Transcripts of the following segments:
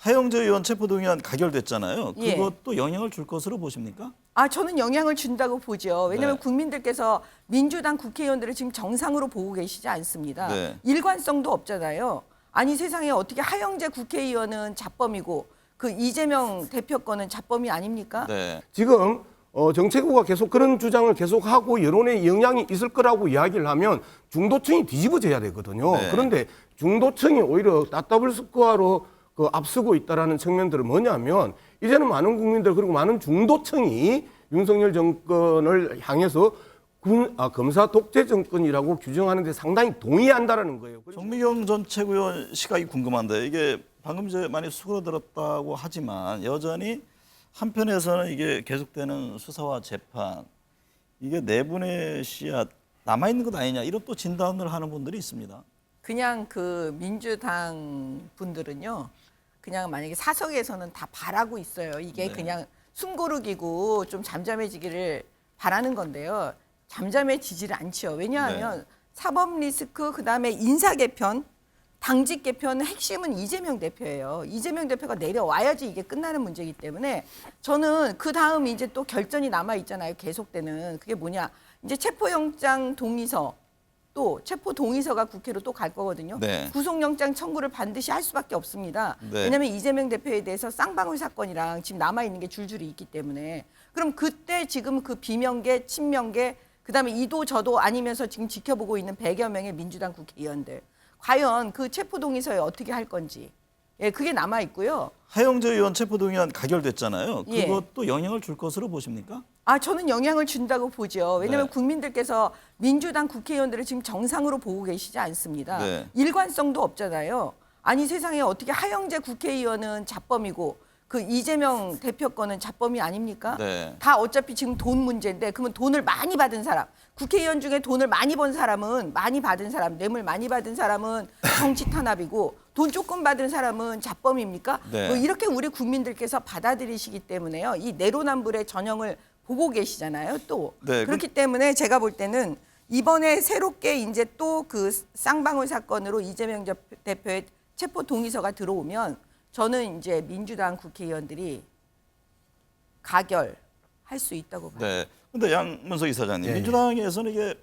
하영재 의원 체포동의안 가결됐잖아요. 예. 그것도 영향을 줄 것으로 보십니까? 저는 영향을 준다고 보죠. 왜냐하면 네. 국민들께서 민주당 국회의원들을 지금 정상으로 보고 계시지 않습니다. 네. 일관성도 없잖아요. 아니 세상에 어떻게 하영재 국회의원은 자범이고 그 이재명 대표 거는 자범이 아닙니까? 네. 지금 정책부가 계속 그런 주장을 계속하고 여론에 영향이 있을 거라고 이야기를 하면 중도층이 뒤집어져야 되거든요. 네. 그런데 중도층이 오히려 따따블 스코어로 앞서고 있다라는 측면들은 뭐냐면 이제는 많은 국민들 그리고 많은 중도층이 윤석열 정권을 향해서 검사 독재 정권이라고 규정하는 데 상당히 동의한다라는 거예요. 정미경 전 최고위원 시각이 궁금한데 이게 방금 이제 많이 수그러들었다고 하지만 여전히 한편에서는 이게 계속되는 수사와 재판 이게 내분의 씨앗 남아있는 것 아니냐 이런 또 진단을 하는 분들이 있습니다. 그냥 그 민주당 분들은요. 그냥 만약에 사석에서는 다 바라고 있어요. 이게 네. 그냥 숨고르기고 좀 잠잠해지기를 바라는 건데요. 잠잠해지지를 않죠. 왜냐하면 사법 리스크 그다음에 인사 개편, 당직 개편 핵심은 이재명 대표예요. 이재명 대표가 내려와야지 이게 끝나는 문제이기 때문에 저는 그 다음 이제 또 결전이 남아 있잖아요. 계속되는 그게 뭐냐? 이제 체포영장 동의서 또 체포 동의서가 국회로 또 갈 거거든요. 네. 구속영장 청구를 반드시 할 수밖에 없습니다. 네. 왜냐하면 이재명 대표에 대해서 쌍방울 사건이랑 지금 남아 있는 게 줄줄이 있기 때문에 그럼 그때 지금 그 비명계, 친명계, 그다음에 이도 저도 아니면서 지금 지켜보고 있는 100여 명의 민주당 국회의원들 과연 그 체포 동의서에 어떻게 할 건지 그게 남아 있고요. 하영재 의원 체포동의안 가결됐잖아요. 예. 그것도 영향을 줄 것으로 보십니까? 저는 영향을 준다고 보죠. 왜냐하면 네. 국민들께서 민주당 국회의원들을 지금 정상으로 보고 계시지 않습니다. 네. 일관성도 없잖아요. 아니 세상에 어떻게 하영재 국회의원은 자범이고 그 이재명 대표 거는 자범이 아닙니까? 네. 다 어차피 지금 돈 문제인데 그러면 돈을 많이 받은 사람, 국회의원 중에 돈을 많이 번 사람은 많이 받은 사람, 뇌물 많이 받은 사람은 정치 탄압이고 돈 조금 받은 사람은 자범입니까? 네. 뭐 이렇게 우리 국민들께서 받아들이시기 때문에요. 이 내로남불의 전형을 보고 계시잖아요. 또 네, 그렇기 때문에 제가 볼 때는 이번에 새롭게 이제 또 그 쌍방울 사건으로 이재명 대표의 체포 동의서가 들어오면 저는 이제 민주당 국회의원들이 가결할 수 있다고 봐요. 네. 근데 양문석 이사장님, 예, 예. 민주당에서는 이게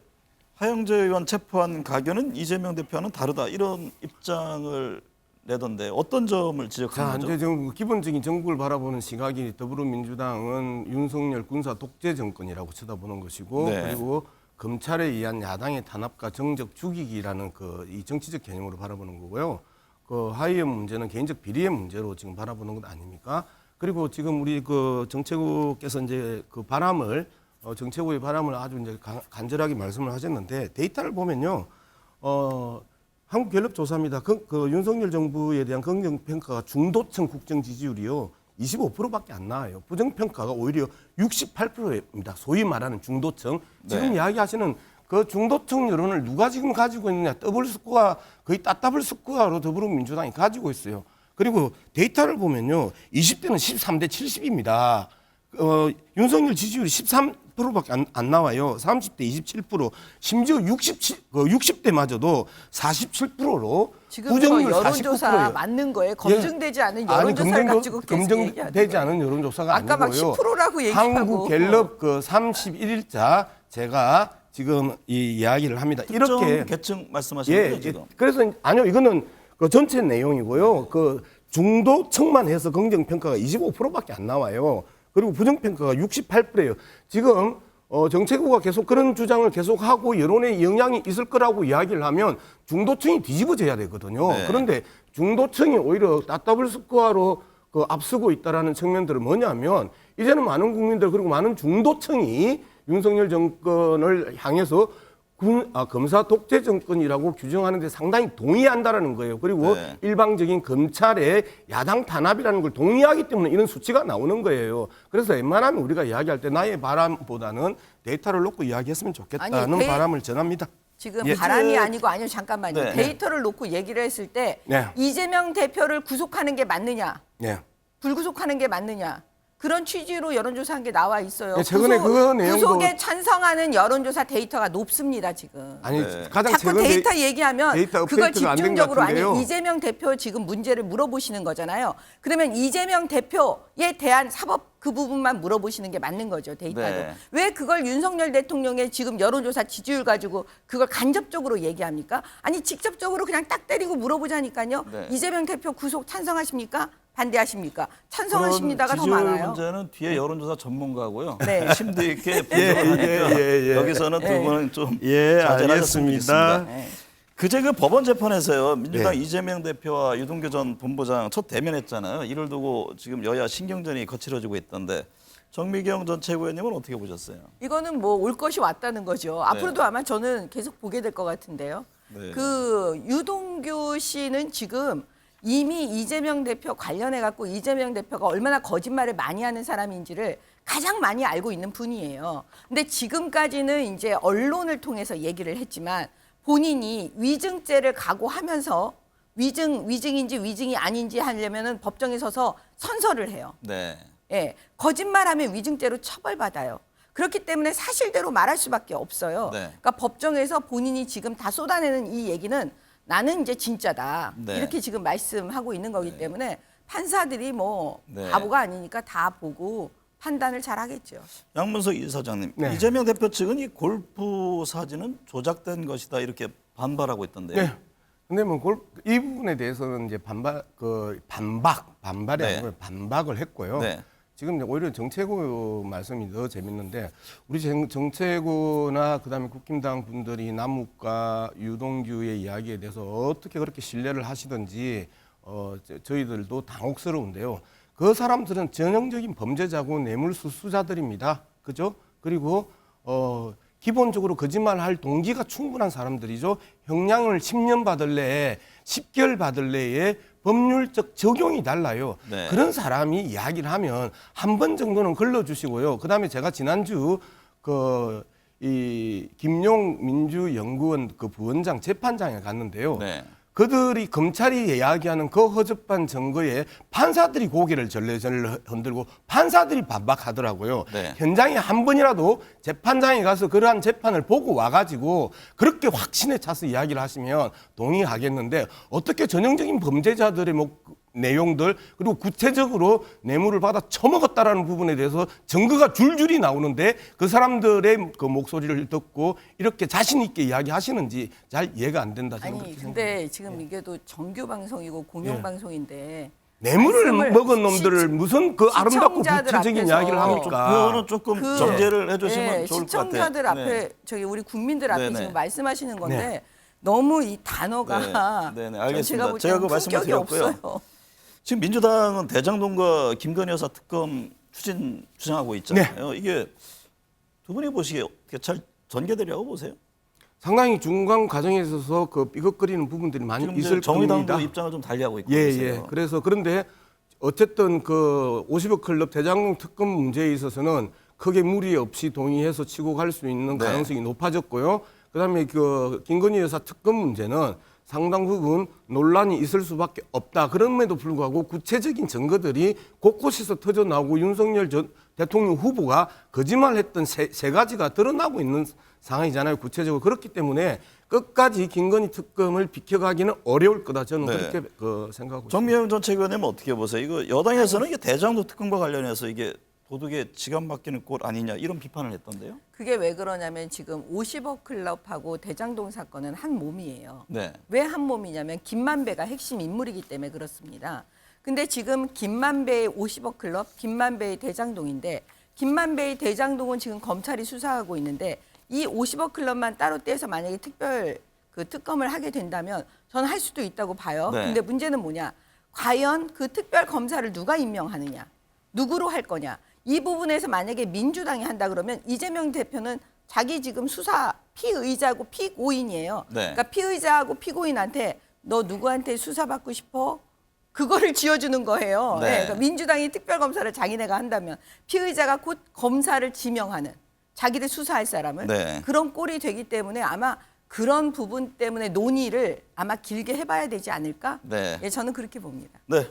하영재 의원 체포한 가결은 이재명 대표와는 다르다 이런 입장을 내던데 어떤 점을 지적하는 자, 거죠? 이제 좀 기본적인 정부를 바라보는 시각이 더불어민주당은 윤석열 군사 독재 정권이라고 쳐다보는 것이고 네. 그리고 검찰에 의한 야당의 탄압과 정적 죽이기라는 이 정치적 개념으로 바라보는 거고요. 그 하위의 문제는 개인적 비리의 문제로 지금 바라보는 것 아닙니까? 그리고 지금 우리 그 정책국께서 이제 그 바람을 정책국의 바람을 아주 이제 간절하게 말씀을 하셨는데 데이터를 보면요. 한국갤럽조사입니다. 그 윤석열 정부에 대한 긍정평가가 중도층 국정 지지율이요. 25%밖에 안 나와요. 부정평가가 오히려 68%입니다. 소위 말하는 중도층. 지금 네. 이야기하시는 그 중도층 여론을 누가 지금 가지고 있느냐. 더블 스코어, 거의 따따블 스코어로 더불어민주당이 가지고 있어요. 그리고 데이터를 보면요. 20대는 13대 70입니다. 윤석열 지지율이 13%밖에 안 나와요. 30대 27%, 심지어 60대마저도 47%로 지금 부정률 여론조사 49%예요. 맞는 거예요. 검증되지 않은 아니, 여론조사를 가지고 계속 얘기하는 검증되지 거예요. 않은 여론조사가 아까 막 아니고요. 10%라고 얘기하고. 한국갤럽 31일자 제가 지금 이 이야기를 합니다. 이렇게 계층 말씀하시는 거죠 지금? 그래서 아니요 이거는 그 전체 내용이고요. 그 중도층만 해서 긍정 평가가 25%밖에 안 나와요. 그리고 부정 평가가 68%예요. 지금 정책부가 계속 그런 주장을 계속하고 여론에 영향이 있을 거라고 이야기를 하면 중도층이 뒤집어져야 되거든요. 네. 그런데 중도층이 오히려 따따블 스코어로 앞서고 있다라는 측면들은 뭐냐면 이제는 많은 국민들 그리고 많은 중도층이 윤석열 정권을 향해서 검사 독재 정권이라고 규정하는 데 상당히 동의한다라는 거예요. 그리고 네. 일방적인 검찰의 야당 탄압이라는 걸 동의하기 때문에 이런 수치가 나오는 거예요. 그래서 웬만하면 우리가 이야기할 때 나의 바람보다는 데이터를 놓고 이야기했으면 좋겠다는 바람을 전합니다. 지금 예. 바람이 아니고 아니요 잠깐만요. 네. 데이터를 놓고 얘기를 했을 때 네. 이재명 대표를 구속하는 게 맞느냐, 네. 불구속하는 게 맞느냐. 그런 취지로 여론조사한 게 나와 있어요. 네, 최근에 그 내용도- 구속에 찬성하는 여론조사 데이터가 높습니다 지금. 아니 네. 가장 자꾸 최근 데이터 얘기하면 데이터 그걸 업데이트가 안된것 집중적으로 아니 같은데요. 이재명 대표 지금 문제를 물어보시는 거잖아요. 그러면 이재명 대표에 대한 사법 그 부분만 물어보시는 게 맞는 거죠 데이터도. 네. 왜 그걸 윤석열 대통령의 지금 여론조사 지지율 가지고 그걸 간접적으로 얘기합니까? 아니 직접적으로 그냥 딱 때리고 물어보자니까요. 네. 이재명 대표 구속 찬성하십니까? 반대하십니까? 그런 찬성하십니다가 더 지지율 많아요. 문제는 뒤에 여론조사 전문가고요. 네. 심도 있게 분석을 하니까 여기서는 두 분은 좀 자제를 하셨으면 좋겠습니다. 네. 그제 그 법원 재판에서요. 민주당 네. 이재명 대표와 유동규 전 본부장 첫 대면했잖아요. 이를 두고 지금 여야 신경전이 거칠어지고 있던데 정미경 전 최고위원님은 어떻게 보셨어요? 이거는 뭐 올 것이 왔다는 거죠. 앞으로도 아마 저는 계속 보게 될 것 같은데요. 네. 그 유동규 씨는 지금 이미 이재명 대표 관련해 갖고 이재명 대표가 얼마나 거짓말을 많이 하는 사람인지를 가장 많이 알고 있는 분이에요. 근데 지금까지는 이제 언론을 통해서 얘기를 했지만 본인이 위증죄를 각오하면서 위증인지 위증이 아닌지 하려면은 법정에 서서 선서를 해요. 네. 예, 거짓말하면 위증죄로 처벌받아요. 그렇기 때문에 사실대로 말할 수밖에 없어요. 네. 그러니까 법정에서 본인이 지금 다 쏟아내는 이 얘기는 나는 이제 진짜다. 네. 이렇게 지금 말씀하고 있는 거기 때문에 판사들이 뭐 네. 바보가 아니니까 다 보고 판단을 잘 하겠죠. 양문석 이사장님, 네. 이재명 대표 측은 이 골프 사진은 조작된 것이다 이렇게 반발하고 있던데요. 네. 근데 뭐 이 부분에 대해서는 이제 반발이 네. 아니고 반박을 했고요. 네. 지금 오히려 정채구 말씀이 더 재밌는데 우리 정채구나 그다음에 국힘당 분들이 남욱과 유동규의 이야기에 대해서 어떻게 그렇게 신뢰를 하시든지 저희들도 당혹스러운데요. 그 사람들은 전형적인 범죄자고 뇌물수수자들입니다. 그죠? 그리고 기본적으로 거짓말할 동기가 충분한 사람들이죠. 형량을 10년 받을래, 10개월 받을래에 법률적 적용이 달라요. 네. 그런 사람이 이야기를 하면 한 번 정도는 걸러주시고요. 그다음에 제가 지난주 이 김용 민주연구원 그 부원장 재판장에 갔는데요. 네. 그들이 검찰이 이야기하는 그 허접한 증거에 판사들이 고개를 절레절레 흔들고 판사들이 반박하더라고요. 네. 현장에 한 번이라도 재판장에 가서 그러한 재판을 보고 와가지고 그렇게 확신에 차서 이야기를 하시면 동의하겠는데 어떻게 전형적인 범죄자들의 내용들 그리고 구체적으로 뇌물을 받아 처먹었다라는 부분에 대해서 증거가 줄줄이 나오는데 그 사람들의 그 목소리를 듣고 이렇게 자신 있게 이야기하시는지 잘 이해가 안 된다. 저는 아니 그렇게 근데 생각합니다. 지금 이게 또 정규 방송이고 공영 예. 방송인데 뇌물을 말씀을 먹은 놈들을 무슨 그 아름답고 시청자들 구체적인 앞에서 이야기를 합니까? 그거는 조금 정제를 해주시면 예, 좋을 것 같아요. 시청자들 앞에 네. 저기 우리 국민들 앞에 네네. 지금 말씀하시는 건데 네. 너무 이 단어가 네, 네, 알겠습니다. 제가 제가 그 보기에는 말씀을 품격이 드렸고요. 없어요. 지금 민주당은 대장동과 김건희 여사 특검 주장하고 있잖아요. 네. 이게 두 분이 보시기에 어떻게 잘 전개되려고 보세요? 상당히 중간 과정에 있어서 그 삐걱거리는 부분들이 많이 지금 있을 이제 정의당도 겁니다. 입장을 좀 달리하고 있고 예, 있어요. 예. 그래서 그런데 어쨌든 그 50억 클럽 대장동 특검 문제에 있어서는 크게 무리 없이 동의해서 치고 갈 수 있는 네. 가능성이 높아졌고요. 그다음에 그 김건희 여사 특검 문제는 상당 부분 논란이 있을 수밖에 없다. 그럼에도 불구하고 구체적인 증거들이 곳곳에서 터져 나오고 윤석열 전 대통령 후보가 거짓말했던 세 가지가 드러나고 있는 상황이잖아요. 구체적으로 그렇기 때문에 끝까지 김건희 특검을 비켜가기는 어려울 거다. 저는 네. 그렇게 생각하고 있습니다. 정미영 전 최고위원님은 어떻게 보세요? 이거 여당에서는 이게 대장동 특검과 관련해서 이게 도둑에 지갑 맡기는 꼴 아니냐 이런 비판을 했던데요. 그게 왜 그러냐면 지금 50억 클럽하고 대장동 사건은 한 몸이에요. 네. 왜 한 몸이냐면 김만배가 핵심 인물이기 때문에 그렇습니다. 근데 지금 김만배의 50억 클럽, 김만배의 대장동인데 김만배의 대장동은 지금 검찰이 수사하고 있는데 이 50억 클럽만 따로 떼서 만약에 특별 그 특검을 하게 된다면 저는 할 수도 있다고 봐요. 네. 근데 문제는 뭐냐? 과연 그 특별 검사를 누가 임명하느냐? 누구로 할 거냐? 이 부분에서 만약에 민주당이 한다 그러면 이재명 대표는 자기 지금 수사 피의자고 피고인이에요. 네. 그러니까 피의자하고 피고인한테 너 누구한테 수사받고 싶어? 그거를 지어주는 거예요. 네. 그러니까 민주당이 특별검사를 자기네가 한다면 피의자가 곧 검사를 지명하는 자기들 수사할 사람을 네. 그런 꼴이 되기 때문에 아마 그런 부분 때문에 논의를 아마 길게 해봐야 되지 않을까? 네. 예, 저는 그렇게 봅니다. 네.